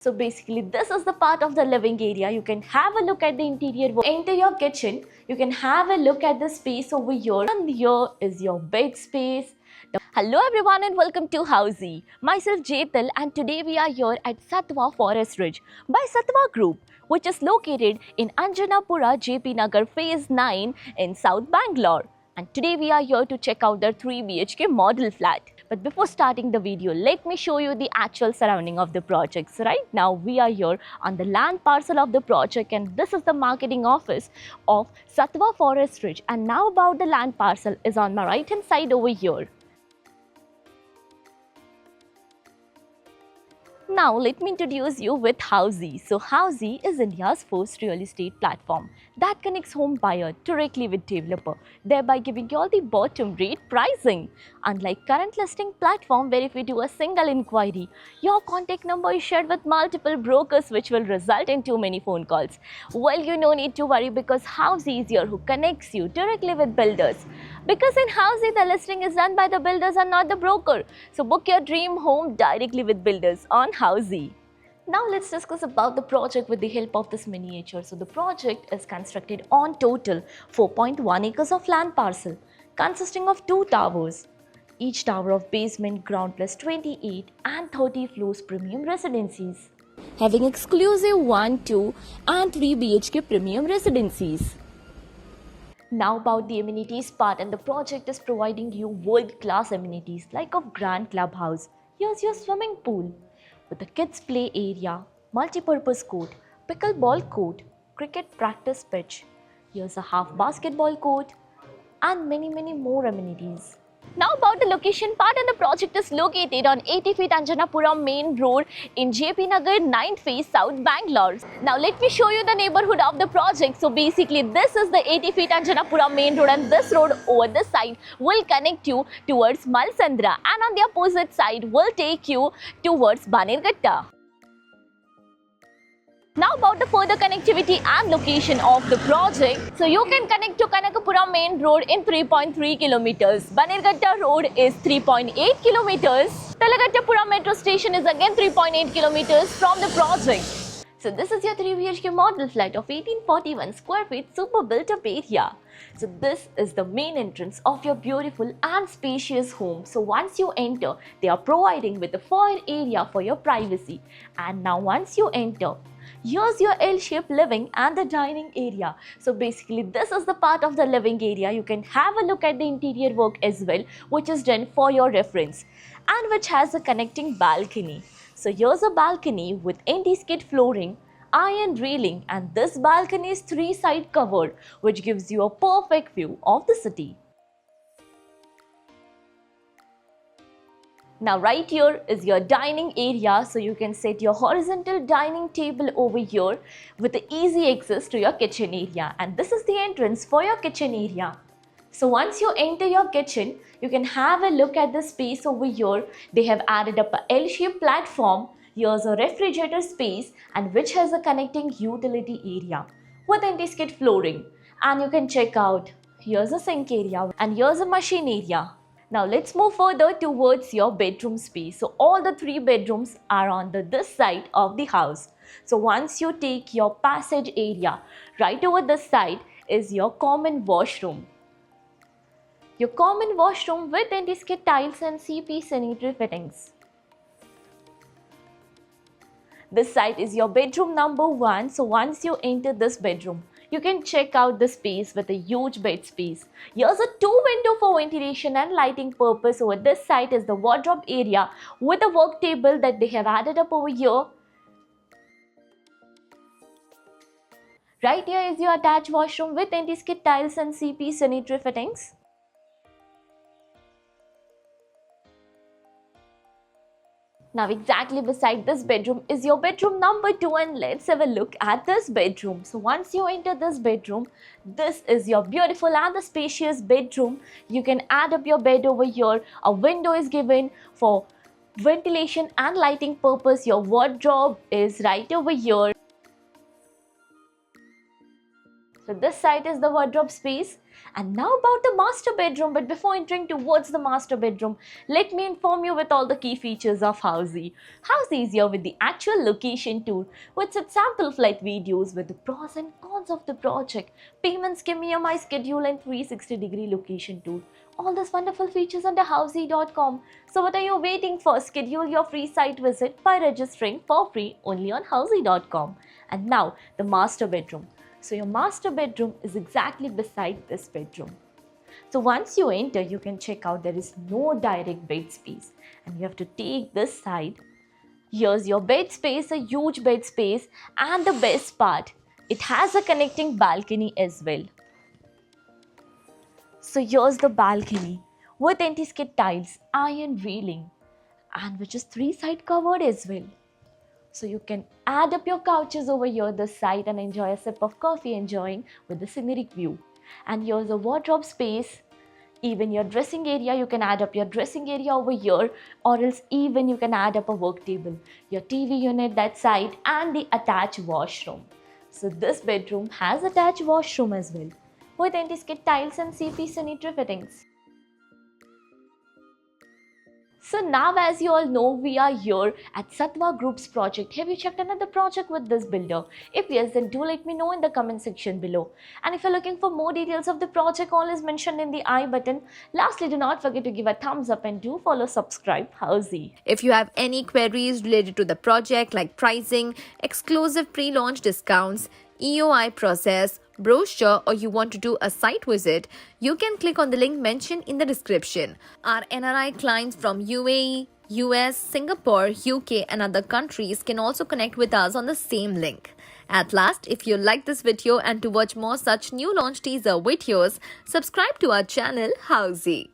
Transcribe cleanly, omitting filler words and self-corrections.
So basically this is the part of the living area. You can have a look at the interior. Enter your kitchen. You can have a look at the space over here. And here is your bed space. Hello everyone and welcome to Housey. Myself Jetal and today we are here at Sattva Forest Ridge by Sattva Group, which is located in Anjanapura, JP Nagar Phase 9 in South Bangalore. And today we are here to check out their 3 BHK model flat. But before starting the video, let me show you the actual surrounding of the project. So right now we are here on the land parcel of the project and this is the marketing office of Sattva Forest Ridge. And now about the land parcel is on my right hand side over here. Now let me introduce you with Housey. So Housey is India's first real estate platform that connects home buyer directly with developer, thereby giving you all the bottom rate pricing. Unlike current listing platform where if you do a single inquiry, your contact number is shared with multiple brokers which will result in too many phone calls. Well, you no need to worry because Housey is here who connects you directly with builders. Because in Housey, the listing is done by the builders and not the broker. So book your dream home directly with builders on Housey. Now let's discuss about the project with the help of this miniature. So the project is constructed on total 4.1 acres of land parcel consisting of 2 towers. Each tower of basement, ground plus 28 and 30 floors premium residencies, having exclusive 1, 2 and 3 BHK premium residencies. Now about the amenities part, and the project is providing you world-class amenities like a grand clubhouse. Here's your swimming pool with a kids play area, multi-purpose court, pickleball court, cricket practice pitch. Here's a half basketball court and many more amenities. Now about the location part, and the project is located on 80 feet Anjanapura main road in JP Nagar 9th phase South Bangalore. Now let me show you the neighborhood of the project. So basically this is the 80 feet Anjanapura main road and this road over this side will connect you towards Malsandra and on the opposite side will take you towards Bannerghatta. Now about the further connectivity and location of the project. So you can connect to Kanakapura main road in 3.3 kilometers. Bannerghatta road is 3.8 kilometers. Talagattapura metro station is again 3.8 kilometers from the project. So this is your 3 BHK model flat of 1841 square feet super built up area. So this is the main entrance of your beautiful and spacious home. So once you enter, they are providing with a foyer area for your privacy. And now once you enter, here's your L-shaped living and the dining area. So basically this is the part of the living area. You can have a look at the interior work as well, which is done for your reference and which has a connecting balcony. So here's a balcony with anti-skid flooring, iron railing, and this balcony is 3-side covered, which gives you a perfect view of the city. Now right here is your dining area, so you can set your horizontal dining table over here with the easy access to your kitchen area, and this is the entrance for your kitchen area. So once you enter your kitchen, you can have a look at the space over here. They have added up a L-shaped platform. Here's a refrigerator space and which has a connecting utility area with anti-skid flooring, and you can check out here's a sink area and here's a machine area. Now let's move further towards your bedroom space. So all the 3 bedrooms are on this side of the house. So once you take your passage area, right over this side is your common washroom. Your common washroom with anti-skid tiles and CP sanitary fittings. This side is your bedroom number 1. So once you enter this bedroom, you can check out the space with a huge bed space. Here's a 2 window for ventilation and lighting purpose. Over this side is the wardrobe area with a work table that they have added up over here. Right here is your attached washroom with anti-skid tiles and CP sanitary fittings. Now exactly beside this bedroom is your bedroom number 2, and let's have a look at this bedroom. So once you enter this bedroom, this is your beautiful and the spacious bedroom. You can add up your bed over here. A window is given for ventilation and lighting purpose. Your wardrobe is right over here. So this side is the wardrobe space. And now about the master bedroom. But before entering towards the master bedroom, let me inform you with all the key features of Housey. Housey is here with the actual location tour, with some sample flight videos with the pros and cons of the project, payment scheme, EMI schedule and 360-degree location tour. All these wonderful features under Housey.com. So what are you waiting for? Schedule your free site visit by registering for free only on Housey.com. And now the master bedroom. So your master bedroom is exactly beside this bedroom. So once you enter, you can check out there is no direct bed space and you have to take this side. Here's your bed space, a huge bed space, and the best part, it has a connecting balcony as well. So here's the balcony with anti-skid tiles, iron railing, and which is 3-side covered as well. So you can add up your couches over here this side and enjoy a sip of coffee enjoying with the scenic view. And here's a wardrobe space. Even your dressing area, you can add up your dressing area over here, or else even you can add up a work table, your TV unit that side, and the attached washroom. So this bedroom has attached washroom as well with anti-skid tiles and CP sanitary fittings. So now, as you all know, we are here at Sattva Group's project. Have you checked another project with this builder? If yes, then do let me know in the comment section below. And if you're looking for more details of the project, all is mentioned in the I button. Lastly, do not forget to give a thumbs up and do follow subscribe Housey. If you have any queries related to the project like pricing, exclusive pre-launch discounts, EOI process, brochure, or you want to do a site visit, you can click on the link mentioned in the description. Our NRI clients from UAE, US, Singapore, UK and other countries can also connect with us on the same link. At last, if you like this video and to watch more such new launch teaser videos, subscribe to our channel Housey.